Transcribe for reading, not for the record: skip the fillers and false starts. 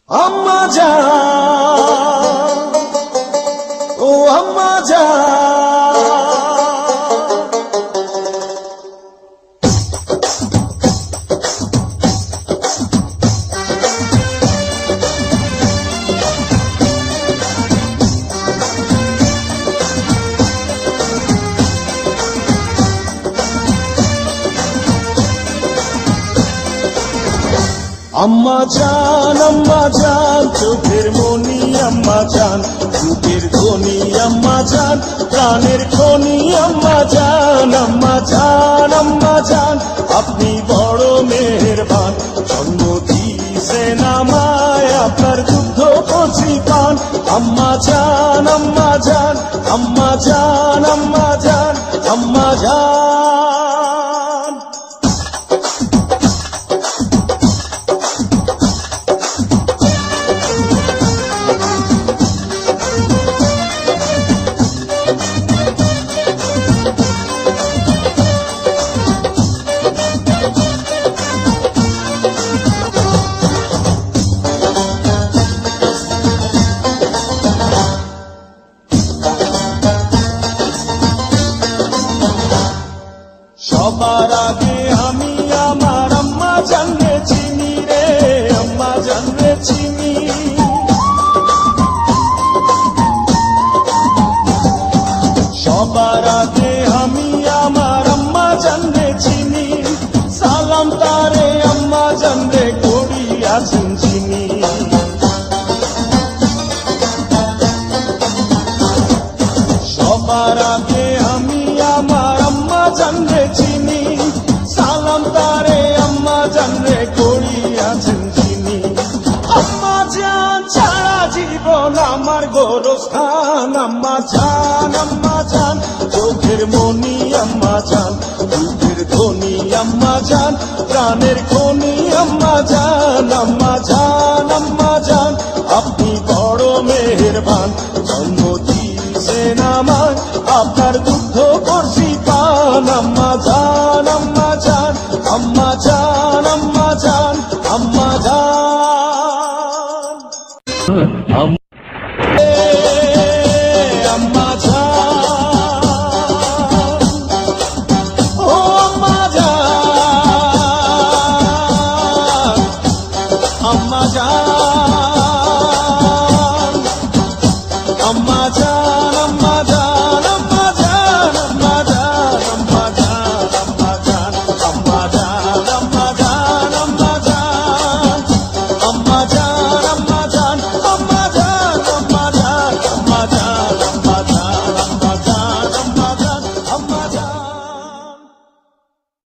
আম্মা জান, ও আম্মা জান, আম্মা জান, চোখের মনি আম্মা জান, বুকের ধ্বনি আম্মা জান, প্রাণের খনি আম্মা জান, আম্মা জান, আম্মা জান, আপনি বড় মেহেরবান, জন্ম দিয়েছেন আমায়, আপনার দুগ্ধ কচি পান, আম্মা জান, আম্মা জান, আম্মা জান, আম্মা জান, আম্মা জান। সবার আগে আমি আমার আম্মা জানলে চিনি রে, আম্মা জানলে চিনি, সবার আগে আমি আমার আম্মা জানলে চিনি, সালাম তারে আম্মা জানলে করিয়াছেন চিনি, সবার আগে আমি আমার আম্মা জানলে চিনি, সালাম তারে আম্মা জানলে করিয়াছেন চিনি, আম্মা জান ছাড়া জীবন আমার গোরস্থান, আম্মা জান, আম্মা জান, চোখের মনি আম্মা জান, বুকের ধ্বনি আম্মা জান, প্রাণের খনি আম্মা জান, আম্মা জান, আম্মা জান, আপনি বড় মেহেরবান, জন্ম দিয়েছেন আমায়, আপনার দুগ্ধ কচি পান, আম্মা জান, আম্মা জান, আম্মা জান, আম্মা জান, আম্মা জান, আম্মা জান, ও আম্মা জান, আম্মা জান।